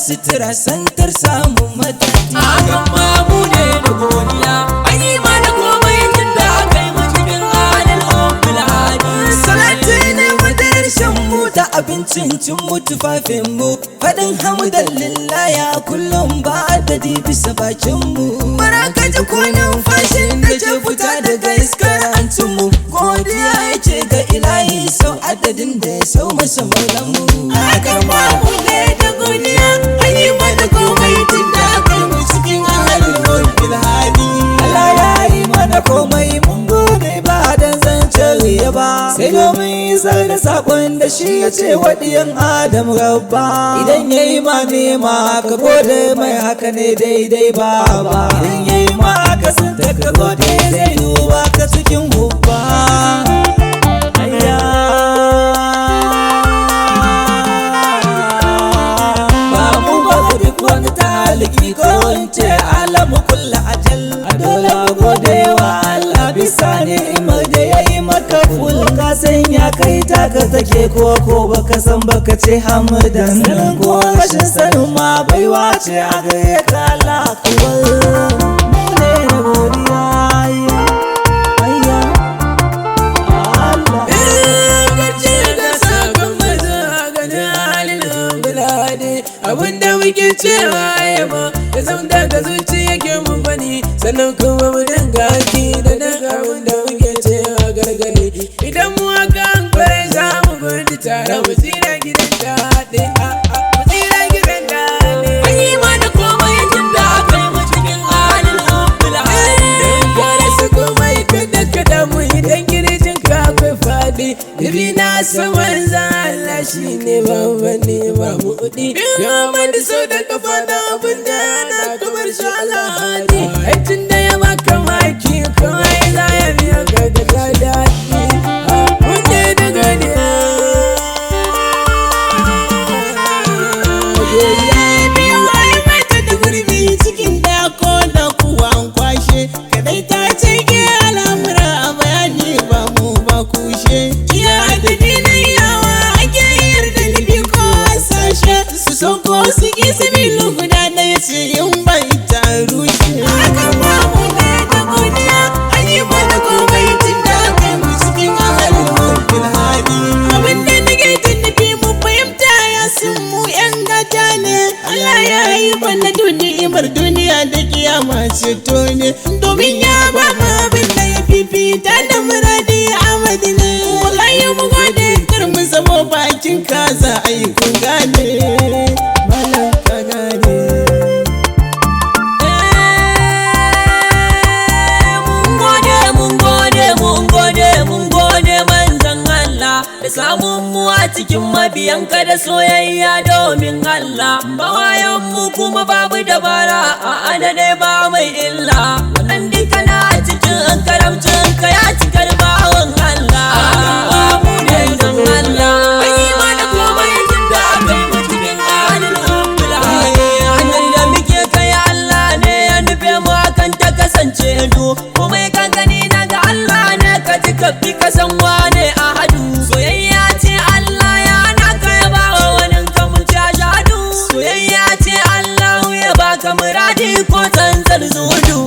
sutura santar samun mataki. Hakan ma mu ne da godiya, an yi mana komai tun da aka yi mu cikin halin Abdul Hadi. Salati ne madarar shan mu da abincin cin mu tufafin mu, faɗin hamdalillah ya kullum ba adadi bisa bakin mu. Baraka ji ko numfashin da ke fita daga iskar hancin mu, godiya yake ga ilahi sau adadin da ya sau masa maulan mu. Hakan ma mu ne da godiya, an yi mana komai tun da aka yi mu cikin halin Abdul Hadi. Allah ya yi mana komai mun gode ba dan zancen riya ba, sai domin isar da sakon da shi ya ce waɗiyan Adam rabba. Idan ya yi ma nema ka gode mai haka ne daidai ba. Idan ya yi ma haka sun taka gode zai duba ka cikin hubba. Ba mu ba duk wani taliki ko wance alamu kulla ajal. A dole a gode wa Allah bisa ni'imar da ya yi maka ful. Ka san ya kai taka take ko baka san baka ce hamdan. Sanin ko rashin sanin ma baiwa ce a gare ka Allah akbar. Mu ne da godiya ayya Allah. Gaci da sakon maza ganin halin Abdul Hadi. Abinda muke cewa yaba da zama daga zuci yake mun bani, sannan kuma mu dinga haki da daga abinda muke cewa gargadi. Idan mu haka an kware za mu gudu tare mu tsira gidan daɗi. Mu tsira gidan daɗi. An yi mana komai tun da aka yi mu cikin halin Abdul Hadi. Don gyara su komai kada ka damu idan girjin ka akwai faɗi. Dubi na saman Allah shi ne babban nema buɗi. Ya mani so da kafa da abin da yana kamar shi alhadi. Aikin da ya maka maki kawai za ya biya ka da daɗi. Wanda da godiya. Godiya biyu ai mata da gurbi cikin dako da kuwa an kwashe. Kadai ta ce ke al'amura a bayani ba mu ba kushe. Iya adadi na yawa ake yarda nufi ko hasashe. Su so ko su ki sabilu guda ɗaya ce in bai ta rushe. Hakan ba mu ne da godiya, an yi mana komai tun da aka yi mu cikin halin Abdul Hadi. Abinda nake tuntufi mu fahimta ya sun mu yan gata ne. Allah ya yi mana duniyar duniya da kiyama ceto ne, domin ya ba mu abin da ya fifita da muradi a Madina. Wallahi mu gode kar mu zamo bakin kaza ai kun gane. Malam ka gane. Mun gode manzon Allah da samun mu a cikin mabiyanka da soyayya domin Allah. Bayan mu kuma babu dabara a adadai ba mai illa. Wannan duka na cikin karamcin ka ya cikar bawan Allah. Mu ne zan Allah. Ai mana komai tun da aka yi mu cikin halin Abdul Hadi. Hanyar da muke kai Allah ne ya nufe mu akan ta kasance du. Komai ka gani daga Allah ne ka ji ka fi kasan wane a hadu. Soyayya ce Allah ya naka ya ba wa wani kamun shahadu. Soyayya ce Allah ya baka muradi ko tsantsar zudu.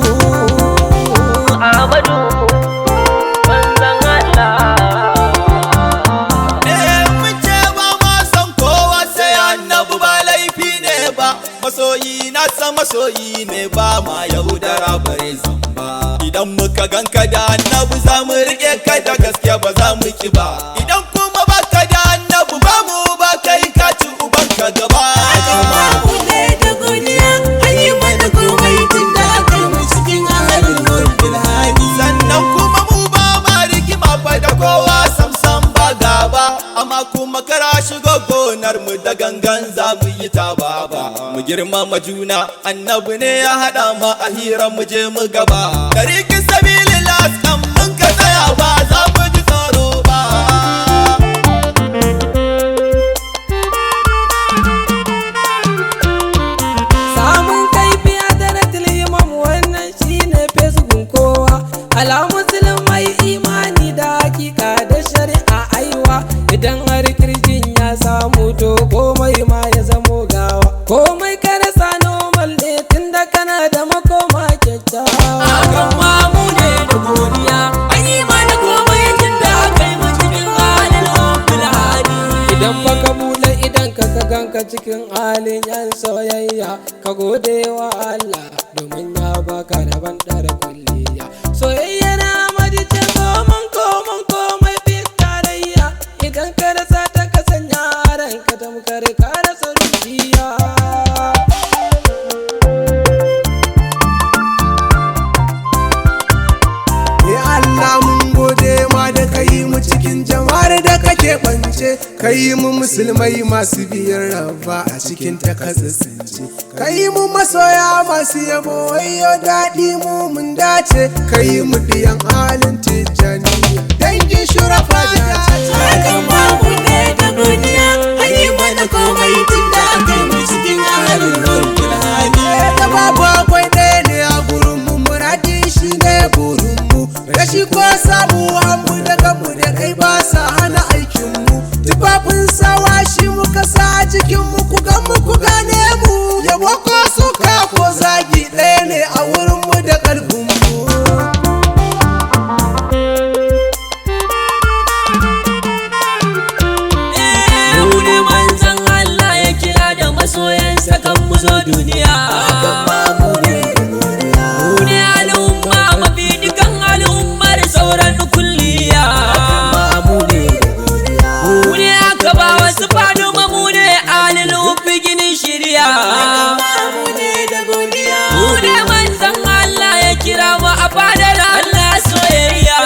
Ahmadu manzon Allah. Muce ba ma san kowa sai annabi ba laifi ne ba. Masoyi na san masoyi ne ba ma yaudara bare zamba. Idan muka ganka da annabi za mu riƙe ka da gaske ba za mu ki ba. Idan kuma baka da annabi ba mu ba kai ka ci ubanka gaba. Mu ne da godiya, an yi mana komai tun da aka yi mu cikin halin Abdul Hadi. Sannan kuma mu ba ma rigima fa da kowa samsam ba gaba. Amma kuma kara shigo gonar mu da gangan za mu yi ta baba. Mu girmama juna annabi ne ya haɗa mu a hira mu je mu gaba. Tarikin sabilillah kan mun ka tsaya ba za mu ji tsoro ba. samun kaifi a daratul imam wannan shine fesbun kowa. Ala musulmai imani da hakika da shari'a aiwa. Idan har kirjin ya samu to komai ma ya zamo gawa. Komai ganka cikin halin yan soyayya ka gode wa Allah domin ya baka da bandar kulliya. Soyayya na madice komai bin tarayya, idan ka rasa ta ka sanya ranka tamkar ka rasa rukiya. Allah mun gode ma da kai mu cikin jama'ar da kake bance, kai mu musulmai masu biyar rabba a cikin ta kasance, kai mu masoya masu yabo wayo daɗi mu mun dace, kai mu diyan halin tijjaniya dangin shurafa da Hakan babu ne da duniya, ayi mana komai tun da aka yi mu cikin halin rukuni. da babu akwai ɗaya ne a gurin mu, muradi shi ne burin mu, rashi ko samu abu daga mu da kai ba sa hana aikin mu, tufafin sawa shi muka sa a jikin mu, ku gan mu ku gane mu, yabo ko suka ko zagi ɗaya ne a wurin mu da ƙarfin mu. Mu ne manzon Allah ya kira da masoyansa kan mu zo duniya. Mu ne al'umma mafi dukan al'ummar sauran kulliya. Mu ne aka ba wasu faduma, mu ne alil ufi ginin shirya. Mu ne manzon Allah ya kira mu a fadar Allah soyayya.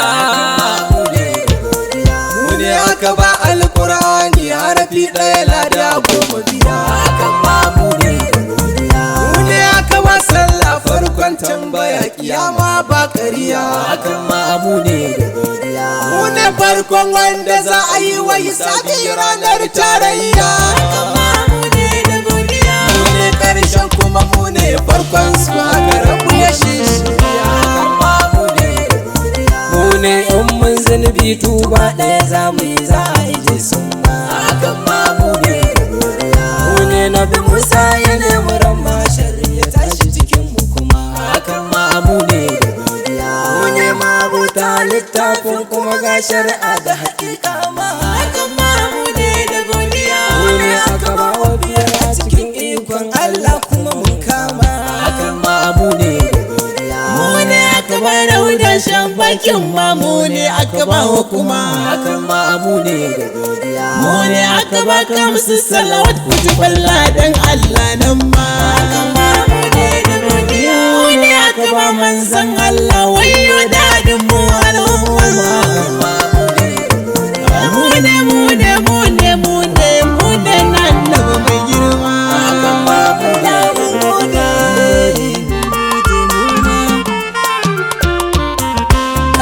Mu ne aka ba alƙur'ani harafi ɗaya lada goma biya. Mu ne aka ba sallah farkon tambaya kiyama ba ƙarya. Mu ne farkon wanda za a yi wa hisabi ranar tarayya. Mu ne ƙarshen kuma mu ne farkon su haka rabu ya shishiya. Mu ne in mun zunubi tuba ɗaya za mu yi za a ije sun ma. Mu ne na bi Musa ya nemi ramma ya tashi cikin mu kuma. Mu ne mabuta littafin kuma ga shari'a da haƙiƙa ma. Mu ne aka ba wa biyar a cikin ikon Allah kuma mun kama. Mu ne aka ba da shan bakin ma, mu ne aka ba wa kuma. Mu ne aka ba kamsu salawat kutuban ladan Allah nan ma. Mu ne aka ba manzan Allah wayo dadin mu al'umma. Mu ne nan na mai girma.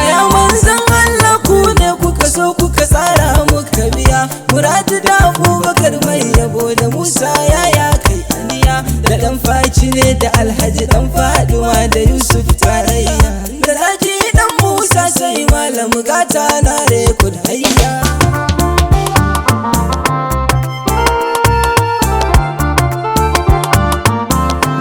Aya manzan Allah ku ne kuka so kuka tsara muka biya, muradu da Abubakar mai yabo da Musa ya kai aniya, da dan faci ne da Alhaji dan Faduwa da Yusuf tarayya, da Raji dan Musa sai malam gata na rekod hayya.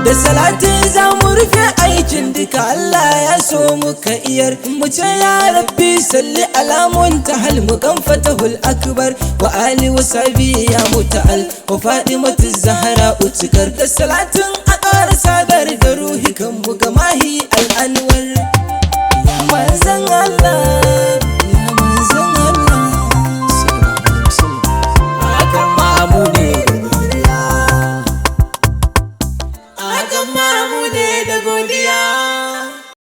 Da salatin za mu rufe aikin duka Allah ya so muka iyar, mu ce ya rabbi salli alamun tahal mu kan fatahul akbar wa ali wa sabi ya muta'al wa fadimatu zahra utukar, da salatin a ƙara sadar da ruhi kan mu ga mahi al'anwar. Ya manzan Allah